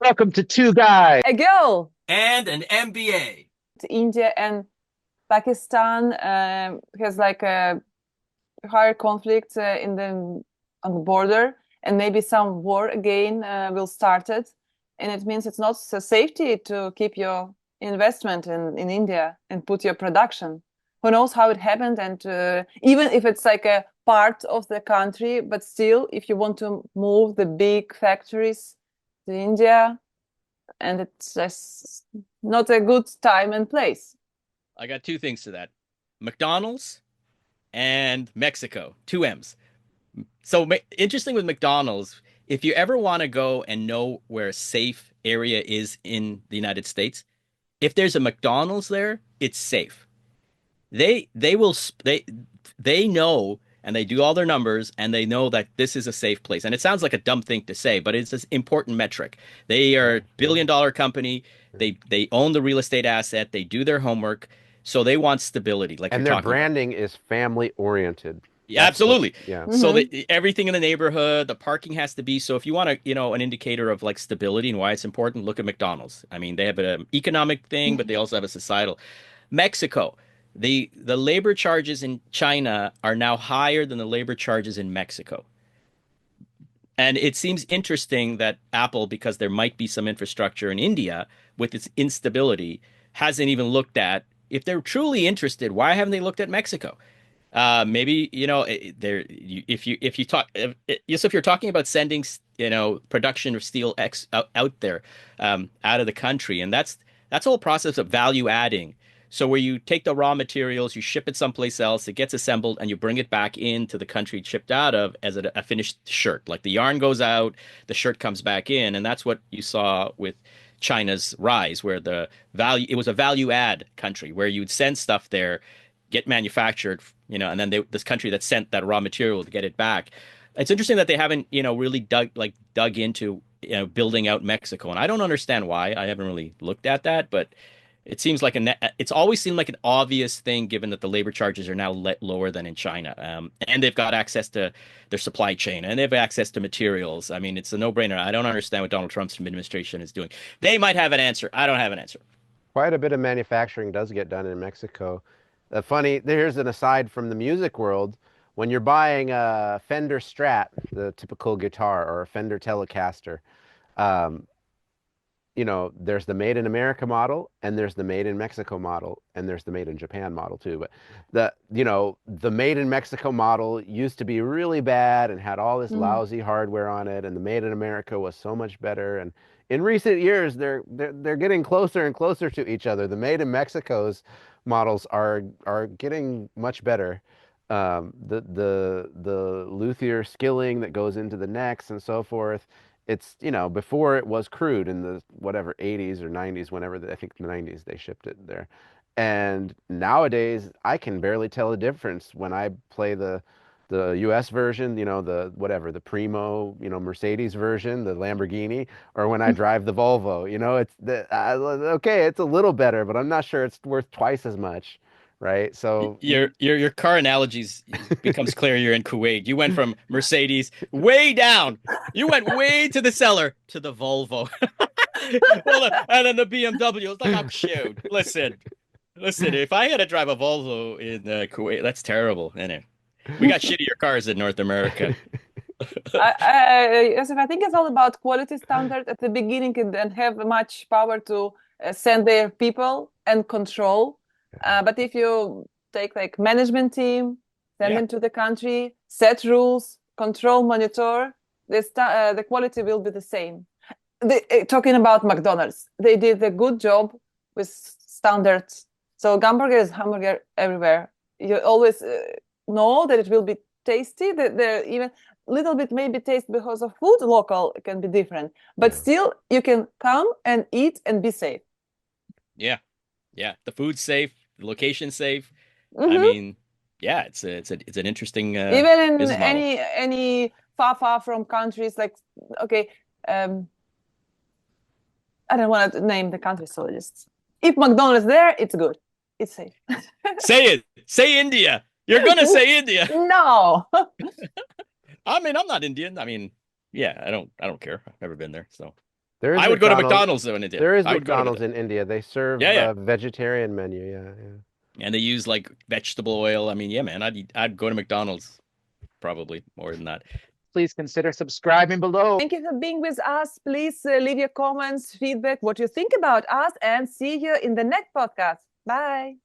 Welcome to Two Guys. A girl and an MBA. to India and Pakistan has like a higher conflict in the on the border, and maybe some war again will start it, and it means it's not so safety to keep your investment in India and put your production. Who knows how it happened? And even if it's like a part of the country, but still, if you want to move the big factories to India, and it's just not a good time and place. I got two things to that: McDonald's and Mexico, two M's. So interesting with McDonald's, if you ever want to go and know where a safe area is in the United States, if there's a McDonald's there, it's safe. They will they know and they do all their numbers and they know that this is a safe place. And it sounds like a dumb thing to say, but it's an important metric. They are a billion-dollar company. They own the real estate asset. They do their homework. So they want stability, like you're And their talking about. branding is family oriented. Yeah, That's what, absolutely. yeah. So Hmm. everything in the neighborhood, the parking has to be. So if you want to, an indicator of like stability and why it's important, look at McDonald's. I mean, they have an economic thing, but they also have a societal. Mexico, the labor charges in China are now higher than the labor charges in Mexico. And it seems interesting that Apple, because there might be some infrastructure in India with its instability, hasn't even looked at if they're truly interested, why haven't they looked at Mexico? Maybe there. If you talk, yes, if you're talking about sending production of steel out there, out of the country, and that's a whole process of value adding. So where you take the raw materials, you ship it someplace else, it gets assembled, and you bring it back into the country it shipped out of as a finished shirt. Like the yarn goes out, the shirt comes back in, and that's what you saw with China's rise, where it was a value add country where you'd send stuff there, get manufactured, and then this country that sent that raw material to get it back. It's interesting that they haven't, really dug into, building out Mexico, and I don't understand why. I haven't really looked at that, but it seems like it's always seemed like an obvious thing, given that the labor charges are now lower than in China, and they've got access to their supply chain, and they have access to materials. I mean, it's a no-brainer. I don't understand what Donald Trump's administration is doing. They might have an answer. I don't have an answer. Quite a bit of manufacturing does get done in Mexico. Here's an aside from the music world. When you're buying a Fender Strat, the typical guitar, or a Fender Telecaster, um, there's the made in America model and there's the made in Mexico model and there's the made in Japan model too. But the made in Mexico model used to be really bad and had all this Mm. lousy hardware on it, and the made in America was so much better. And in recent years, they're getting closer and closer to each other. The made in Mexico's models are getting much better. The luthier skilling that goes into the necks and so forth, it's, before it was crude in the whatever 80s or 90s, whenever I think the 90s they shipped it there. And nowadays I can barely tell the difference when I play the US version, the whatever, the Primo, Mercedes version, the Lamborghini, or when I drive the Volvo. Okay, it's a little better, but I'm not sure it's worth twice as much, right? So Your car analogies becomes clear. You're in Kuwait. You went from Mercedes way down. You went way to the cellar to the Volvo. Well, and then the BMW. It's like, I'm shoot. Listen. If I had to drive a Volvo in Kuwait, that's terrible, isn't it? We got shittier cars in North America. Yes, I think it's all about quality standard at the beginning, and then have much power to send their people and control. But if you take like management team, send Yeah. them to the country, set rules, control, monitor, the quality will be the same. Talking about McDonald's, they did a good job with standards. So hamburger is hamburger everywhere. You always know that it will be tasty. That there even little bit maybe taste because of food local can be different, but Yeah. still you can come and eat and be safe. Yeah. Yeah. The food's safe, the location's safe. I Hmm. mean, yeah, it's an interesting Even in business model. any far from countries like, okay, um, I don't want to name the country, so just if McDonald's there, it's good, it's safe. Say it. Say India. You're gonna say India. No. I mean, I'm not Indian. I mean, yeah, I don't care. I've never been there, so. There is I would go to McDonald's. McDonald's though in India. There is I would go to McDonald's McDonald's. in India. They serve Yeah, yeah. a vegetarian menu. Yeah, yeah. And they use like vegetable oil. I mean, yeah, man, I'd go to McDonald's probably more than that. Please consider subscribing below. Thank you for being with us. Please leave your comments, feedback, what you think about us, and see you in the next podcast. Bye.